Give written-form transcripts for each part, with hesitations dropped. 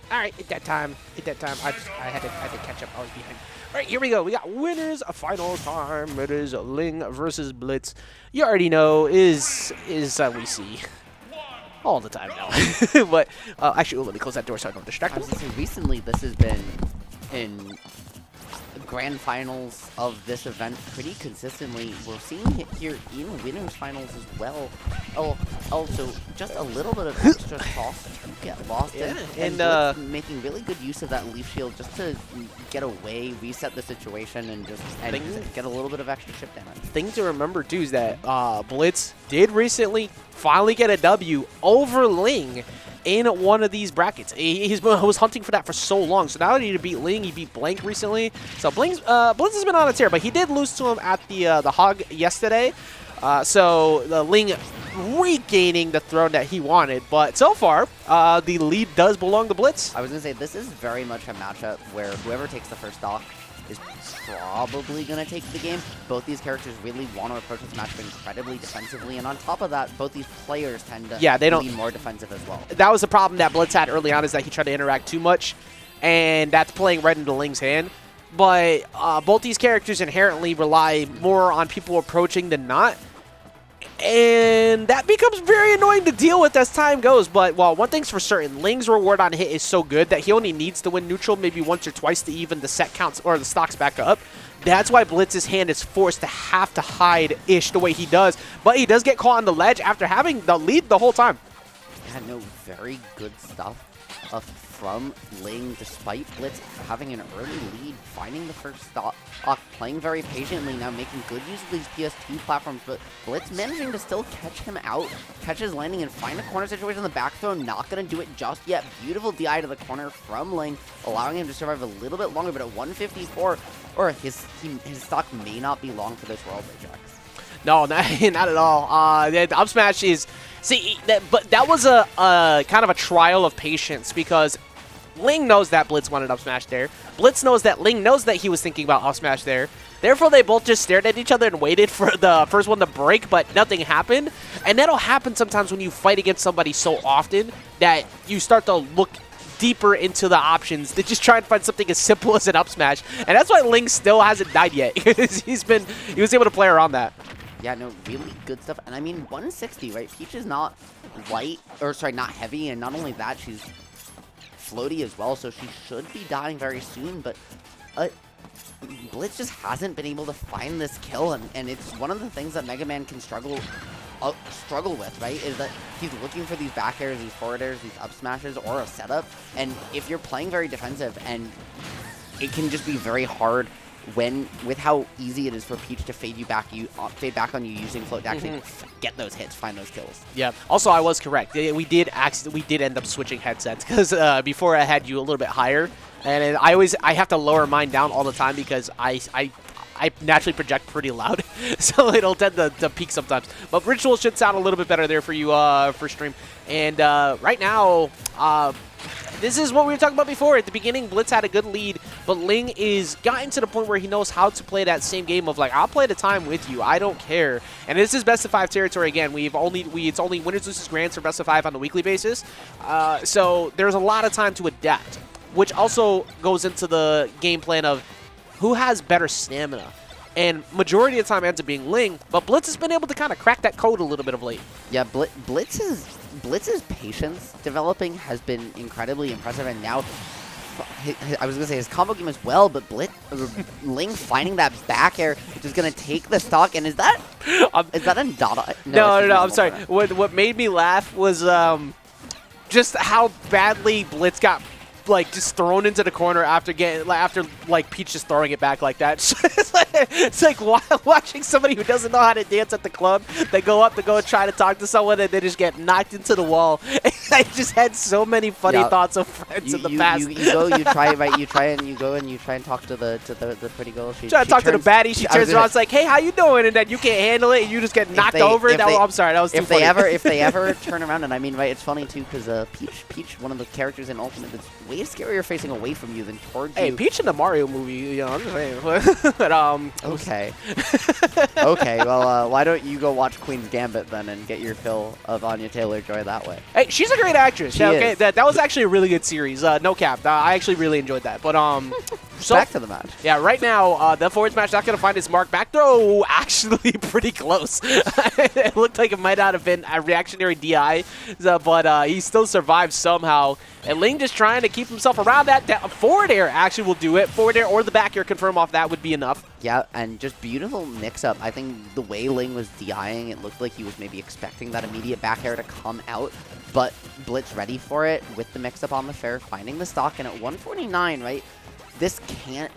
All right, at that time, I had to catch up. I was behind. All right, here we go. We got winners of final time. It is Ling versus Blitz. You already know is we see all the time now. But actually, let me close that door so I don't distract I them. was going to say, recently this has been in grand finals of this event pretty consistently. We're seeing it here in winners finals as well. Oh, also just a little bit of extra sauce to get lost in, and Blitz making really good use of that leaf shield just to get away, reset the situation, and just get a little bit of extra chip damage. Thing to remember too is that Blitz did recently finally get a W over Ling in one of these brackets. He was hunting for that for so long. So now that he beat Ling, he beat Blank recently. So Blitz has been on a tear, but he did lose to him at the Hog yesterday. So the Ling regaining the throne that he wanted. But so far, the lead does belong to Blitz. I was going to say, this is very much a matchup where whoever takes the first stock is probably going to take the game. Both these characters really want to approach this matchup incredibly defensively, and on top of that, both these players tend to be more defensive as well. That was the problem that Blitz had early on, is that he tried to interact too much, and that's playing right into Ling's hand. But both these characters inherently rely more on people approaching than not, and that becomes very annoying to deal with as time goes. But, well, one thing's for certain, Ling's reward on hit is so good that he only needs to win neutral maybe once or twice to even the set counts or the stocks back up. That's why Blitz's hand is forced to have to hide-ish the way he does. But he does get caught on the ledge after having the lead the whole time. Yeah, no, very good stuff from Ling, despite Blitz having an early lead, finding the first stock, playing very patiently, now making good use of these PS2 platforms, but Blitz managing to still catch him out, catch his landing, and find a corner situation on the back throw. Not going to do it just yet. Beautiful DI to the corner from Ling, allowing him to survive a little bit longer, but at 154, or his stock may not be long for this World Ajax. No, not at all. The up smash is... See, but that was a kind of a trial of patience, because Ling knows that Blitz wanted up smash there. Blitz knows that Ling knows that he was thinking about up smash there. Therefore, they both just stared at each other and waited for the first one to break, but nothing happened. And that'll happen sometimes when you fight against somebody so often that you start to look deeper into the options to just try and find something as simple as an up smash. And that's why Ling still hasn't died yet. he was able to play around that. Yeah, no, really good stuff. And I mean, 160, right? Peach is not light, or sorry, not heavy. And not only that, she's floaty as well, so she should be dying very soon. But Blitz just hasn't been able to find this kill. And it's one of the things that Mega Man can struggle with, right? Is that he's looking for these back airs, these forward airs, these up smashes, or a setup. And if you're playing very defensive, and it can just be very hard with how easy it is for Peach to fade back on you using float to actually get those hits, find those kills. Yeah. Also, I was correct. We did end up switching headsets, because before I had you a little bit higher, and I have to lower mine down all the time because I naturally project pretty loud, so it'll tend to peak sometimes. But Ritual should sound a little bit better there for you for stream. And right now, this is what we were talking about before. At the beginning, Blitz had a good lead, but Ling is gotten to the point where he knows how to play that same game of, like, I'll play the time with you. I don't care. And this is best of 5 territory again. It's only winners, losers, grands for best of 5 on a weekly basis. So there's a lot of time to adapt, which also goes into the game plan of who has better stamina. And majority of the time ends up being Ling, but Blitz has been able to kind of crack that code a little bit of late. Yeah, Blitz's patience developing has been incredibly impressive, and now I was going to say his combo game as well, but Ling finding that back air is going to take the stock, and is that a dot? No, I'm sorry. What made me laugh was just how badly Blitz got just thrown into the corner after Peach just throwing it back like that. It's like watching somebody who doesn't know how to dance at the club. They go up to go try to talk to someone, and they just get knocked into the wall. I just had so many funny thoughts of friends in the past. You go and talk to the pretty girl. She talk to the baddie. She turns around, it's like, "Hey, how you doing?" And then you can't handle it, and you just get knocked over. I'm sorry, that was too funny. If they ever turn around, and I mean, right, it's funny too, because Peach, one of the characters in Ultimate that's way way scarier facing away from you than towards Hey, you. Peach in the Mario movie, you know, I'm just saying. But, Okay. Okay, well, why don't you go watch Queen's Gambit then and get your fill of Anya Taylor-Joy that way? Hey, she's a great actress. She Okay, is. that was actually a really good series. No cap. I actually really enjoyed that. But so Back to the match. yeah, right now the forward smash not gonna find its mark. Back throw actually pretty close. It looked like it might not have been a reactionary DI, but he still survived somehow. And Ling just trying to keep himself around that. Forward air actually will do it. Forward air or the back air confirm off that would be enough. Yeah, and just beautiful mix-up. I think the way Ling was DIing, it looked like he was maybe expecting that immediate back air to come out, but Blitz ready for it with the mix-up on the fair, finding the stock, and at 149, right, this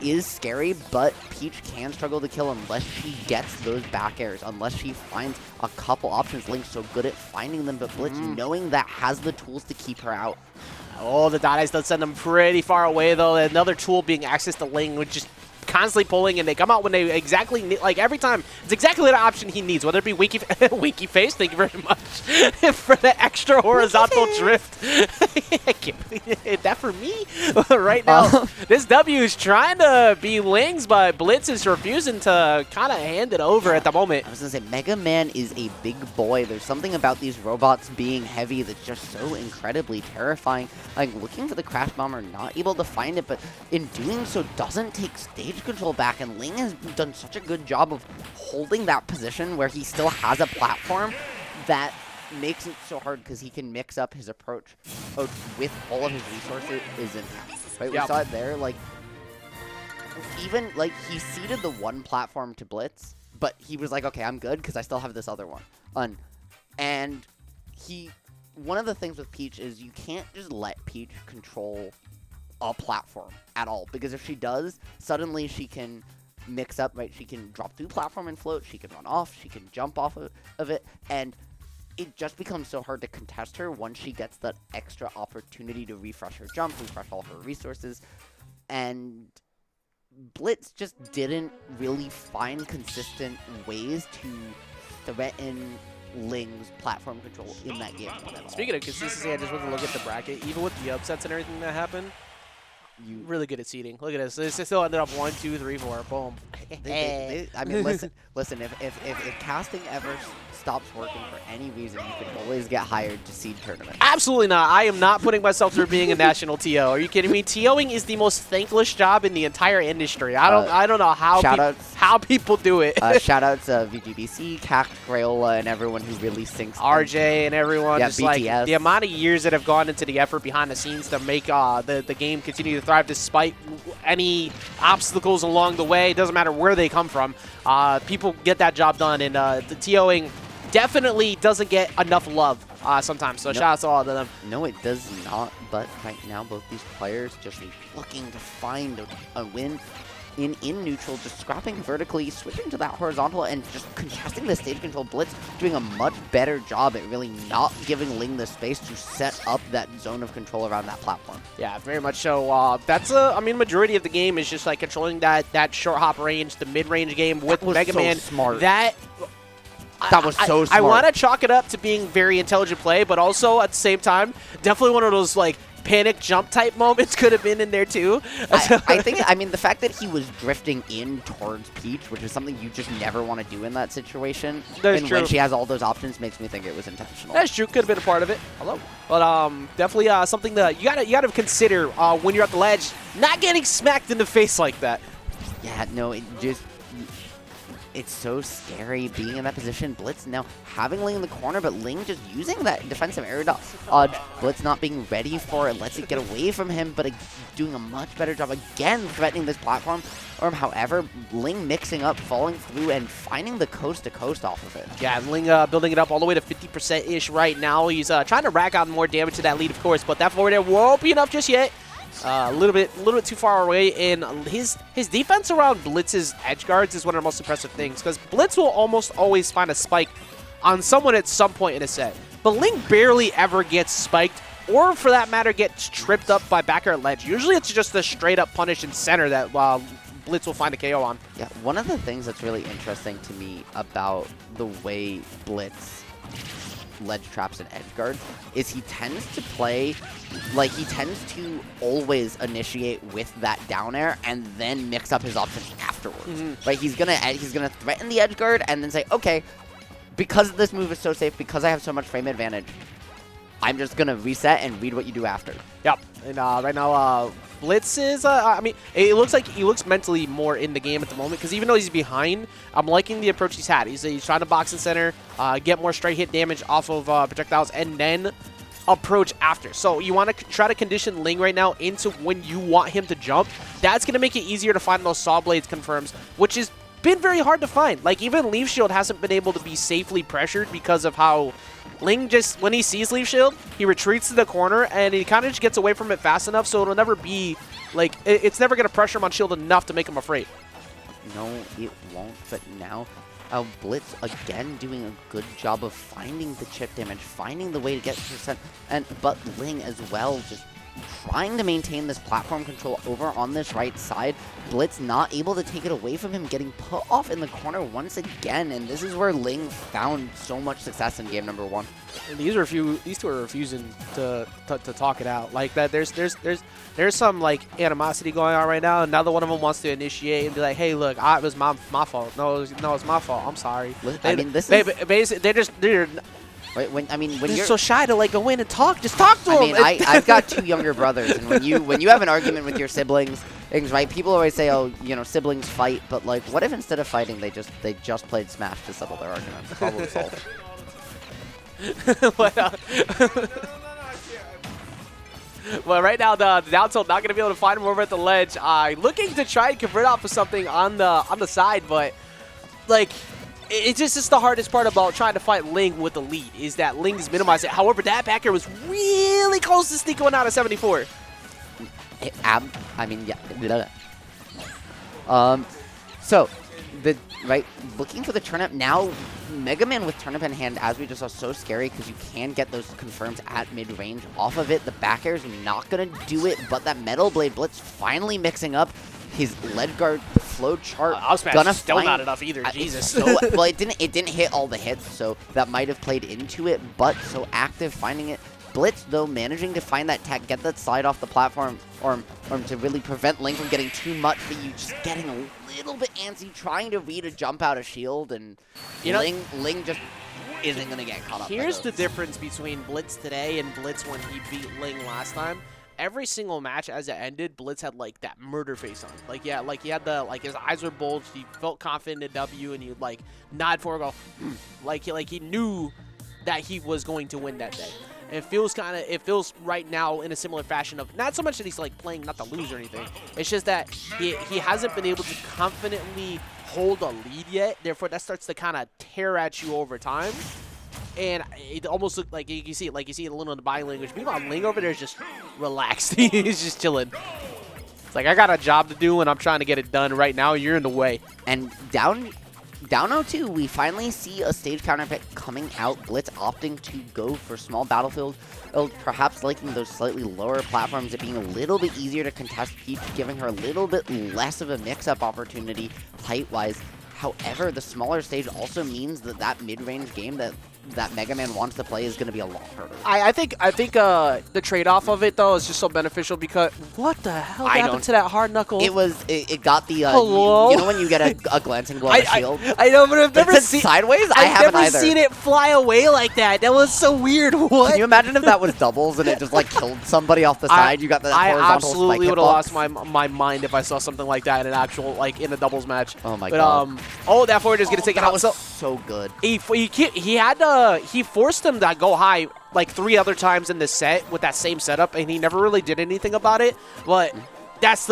is scary, but Peach can struggle to kill unless she gets those back airs, unless she finds a couple options. Ling's so good at finding them, but Blitz, knowing that, has the tools to keep her out. Oh, the dot ice does send them pretty far away, though. Another tool being access to Ling, which just constantly pulling, and they come out when they exactly need, like every time, it's exactly the option he needs, whether it be winky face, thank you very much, for the extra horizontal drift. I can't believe that for me right now. This W is trying to be Ling's, but Blitz is refusing to kind of hand it over at the moment. I was going to say, Mega Man is a big boy. There's something about these robots being heavy that's just so incredibly terrifying. Like, looking for the Crash Bomber, not able to find it, but in doing so, doesn't take stage control back, and Ling has done such a good job of holding that position where he still has a platform that makes it so hard because he can mix up his approach with all of his resources is intact. Right? Yep. We saw it there, like, even, like, he seeded the one platform to Blitz, but he was like, okay, I'm good because I still have this other one. And one of the things with Peach is you can't just let Peach control a platform at all, because if she does, suddenly she can mix up, right? She can drop through platform and float, she can run off, she can jump off of it, and it just becomes so hard to contest her once she gets that extra opportunity to refresh her jump, refresh all her resources, and Blitz just didn't really find consistent ways to threaten Ling's platform control in that game. Speaking of consistency, I just want to look at the bracket, even with the upsets and everything that happened. You really good at seeding. Look at this. This still ended up 1, 2, 3, 4. Boom. I mean, listen. If casting ever stops working for any reason, you can always get hired to seed tournaments. Absolutely not. I am not putting myself through being a national TO. Are you kidding me? TOing is the most thankless job in the entire industry. I don't know how people do it. Shout outs VGBC, Cact, Crayola, and everyone who really sinks. RJ and everyone. Yeah, just BTS. like the amount of years that have gone into the effort behind the scenes to make the game continue to thrive despite any obstacles along the way. It doesn't matter where they come from. People get that job done, and the TOing definitely doesn't get enough love sometimes. So shout out to all of them. No, it does not. But right now, both these players just looking to find a win in neutral, just scrapping vertically, switching to that horizontal, and just contesting the stage control. Blitz doing a much better job at really not giving Ling the space to set up that zone of control around that platform. Yeah, very much so. That's I mean, majority of the game is just like controlling that short hop range, the mid-range game with Mega Man. Smart. That was so smart. I want to chalk it up to being very intelligent play, but also at the same time, definitely one of those like panic jump type moments could have been in there too. I mean, the fact that he was drifting in towards Peach, which is something you just never want to do in that situation, That's true. When she has all those options, makes me think it was intentional. That's true. Could have been a part of it. Hello. But definitely something that you gotta consider when you're at the ledge, not getting smacked in the face like that. Yeah, no, it's so scary being in that position. Blitz now having Ling in the corner, but Ling just using that defensive air dodge. Blitz not being ready for it, lets it get away from him, but doing a much better job again threatening this platform. However, Ling mixing up, falling through, and finding the coast-to-coast off of it. Yeah, Ling building it up all the way to 50%-ish right now. He's trying to rack out more damage to that lead, of course, but that forward air won't be enough just yet. A little bit too far away, and his defense around Blitz's edge guards is one of the most impressive things, because Blitz will almost always find a spike on someone at some point in a set. But Ling barely ever gets spiked, or for that matter, gets tripped up by back air ledge. Usually it's just a straight-up punish in center that Blitz will find a KO on. Yeah, one of the things that's really interesting to me about the way Blitz ledge traps and edge guards is he tends to play, like he tends to always initiate with that down air and then mix up his options afterwards. Right? He's gonna threaten the edge guard and then say, okay, because this move is so safe, because I have so much frame advantage, I'm just gonna reset and read what you do after. Yep. And right now, Blitz is, I mean, it looks like he looks mentally more in the game at the moment, because even though he's behind, I'm liking the approach he's had. He's trying to box and center, get more straight hit damage off of projectiles, and then approach after. So you want to try to condition Ling right now into when you want him to jump. That's going to make it easier to find those Saw Blades confirms, which has been very hard to find. Like, even Leaf Shield hasn't been able to be safely pressured because of how Ling just, when he sees Leaf Shield, he retreats to the corner, and he kind of just gets away from it fast enough, so it'll never be, like, it's never going to pressure him on shield enough to make him afraid. No, it won't, but now Blitz, again, doing a good job of finding the chip damage, finding the way to get percent, but Ling as well, just trying to maintain this platform control over on this right side. Blitz not able to take it away from him, getting put off in the corner once again, and this is where Ling found so much success in game number 1. And these two are refusing to talk it out like that. There's some like animosity going on right now, and neither one of them wants to initiate and be like, hey, look, it was my fault. No, it's my fault. I'm sorry. I mean, this is basically they're right, when they're you're so shy to like go in and talk. Just talk to them. I mean, I've got 2 younger brothers, and when you have an argument with your siblings, things, right? People always say, oh, you know, siblings fight, but like, what if instead of fighting, they just played Smash to settle their arguments? Problem solved. Well, right now the down tilt not going to be able to find him over at the ledge. Looking to try and convert off of something on the side, but like. It's just the hardest part about trying to fight Ling with the lead is that Ling's minimized it. However, that backer was really close to sneak one out of 74. I mean, yeah. So, looking for the turnip now. Mega Man with turnip in hand, as we just saw, so scary because you can get those confirms at mid range off of it. The back air is not gonna do it, but that Metal Blade Blitz finally mixing up. His lead guard flow chart gonna still not enough either. Jesus. Well, it didn't hit all the hits, so that might have played into it. But so active, finding it. Blitz though managing to find that tech, get that slide off the platform, or to really prevent Ling from getting too much. But you just getting a little bit antsy, trying to read a jump out of shield, and Ling just isn't gonna get caught up. Here's the difference between Blitz today and Blitz when he beat Ling last time. Every single match as it ended, Blitz had like that murder face on. Like, yeah, like he had the, like his eyes were bulged. He felt confident in W, and he would like nod forward, go, like he knew that he was going to win that day. And it feels right now in a similar fashion of not so much that he's like playing not to lose or anything. It's just that he hasn't been able to confidently hold a lead yet. Therefore, that starts to kind of tear at you over time. And it almost looked like you see it a little in the body language. Meanwhile, Ling over there is just relaxed. He's just chilling. It's like, I got a job to do, and I'm trying to get it done right now. You're in the way. And down 0-2, we finally see a stage counter pick coming out. Blitz opting to go for small battlefield, perhaps liking those slightly lower platforms, it being a little bit easier to contest Peach, giving her a little bit less of a mix-up opportunity height-wise. However, the smaller stage also means that mid-range game that Mega Man wants to play is going to be a lot harder. I think the trade-off of it though is just so beneficial because what the hell happened to that hard knuckle? It got the hello? You know when you get a glancing blow on a shield? I know, but I've never seen sideways. I've never seen it fly away like that. That was so weird. What? Can you imagine if that was doubles and it just like killed somebody off the side? You got the horizontal I absolutely would have lost my mind if I saw something like that in an actual in a doubles match. Oh my god. That forward is gonna take it out. That was so good. He forced him to go high like 3 other times in the set with that same setup, and he never really did anything about it. But that's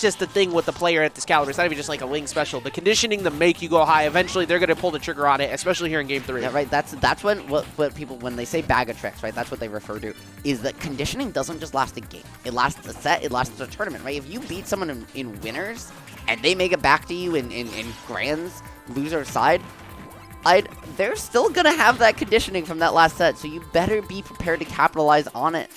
just the thing with the player at this caliber. It's not even just like a Ling special. The conditioning to make you go high, eventually they're gonna pull the trigger on it, especially here in Game 3. Yeah, right. That's what people, when they say bag of tricks, right? That's what they refer to. Is that conditioning doesn't just last a game. It lasts a set. It lasts a tournament, right? If you beat someone in winners and they make it back to you in grands, loser side, they're still going to have that conditioning from that last set, so you better be prepared to capitalize on it.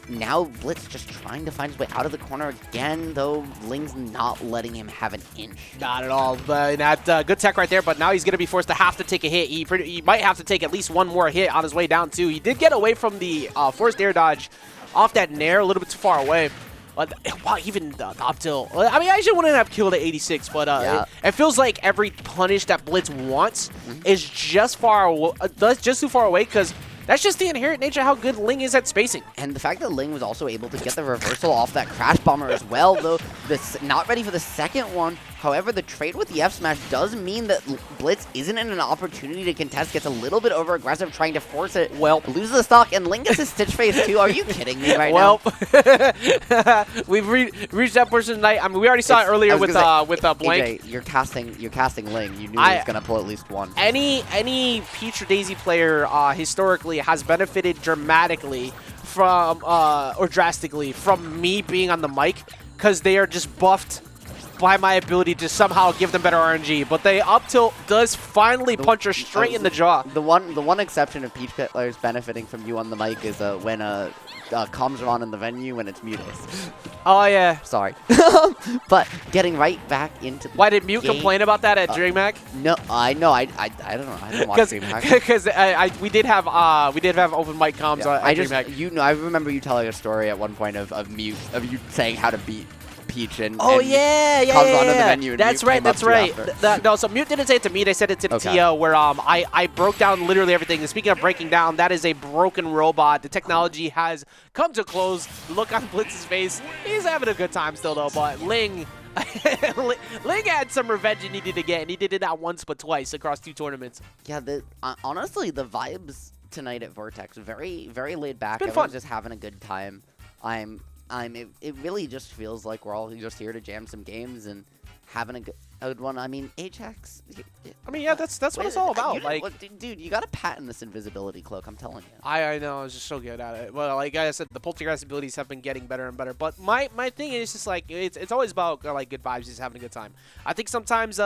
Now Blitz just trying to find his way out of the corner again, though Ling's not letting him have an inch. Not at all. But that good tech right there, but now he's going to be forced to have to take a hit. He might have to take at least one more hit on his way down, too. He did get away from the forced air dodge off that nair, a little bit too far away. But wow, even the up tilt. I mean, I actually wouldn't have killed at 86, but yeah. it feels like every punish that Blitz wants is just too far away, because that's just the inherent nature of how good Ling is at spacing. And the fact that Ling was also able to get the reversal off that Crash Bomber as well, though not ready for the second one. However, the trade with the F smash does mean that Blitz isn't in an opportunity to contest, gets a little bit over aggressive trying to force it. Well, loses the stock, and Ling gets his Stitch Phase too. Are you kidding me right now? We've reached that portion tonight. I mean, we already saw it earlier with Blank. AJ, you're casting Ling. You knew he was gonna pull at least one. Any Peach or Daisy player historically has benefited dramatically from or drastically from me being on the mic, because they are just buffed by my ability to somehow give them better RNG. But they up tilt does finally punch her straight in the jaw. The one exception of Peach players benefiting from you on the mic is when comms are on in the venue when it's Mutus. Oh yeah. Sorry. But getting right back into the Why did Mute game, complain about that at DreamHack? No, I know. I don't know. I didn't watch DreamHack. Because we did have open mic comms at DreamHack. I remember you telling a story at one point of Mute, of you saying how to beat Peach and onto the venue and that's Mute right. No, so Mute didn't say it to me. They said it to Tia, where I broke down literally everything. And speaking of breaking down, that is a broken robot. The technology has come to close. Look on Blitz's face. He's having a good time still, though. But Ling had some revenge he needed to get, and he did it not once but twice across 2 tournaments. Yeah, honestly, the vibes tonight at Vortex, very, very laid back. It's been Everyone's fun. just having a good time. It really just feels like we're all just here to jam some games and having a good one. I mean, Ajax. I mean, yeah, that's what it's all about. Dude, you got to patent this invisibility cloak. I'm telling you. I know, I was just so good at it. Well, like I said, the Poltergeist abilities have been getting better and better. But my thing is just like it's always about like good vibes, just having a good time. I think sometimes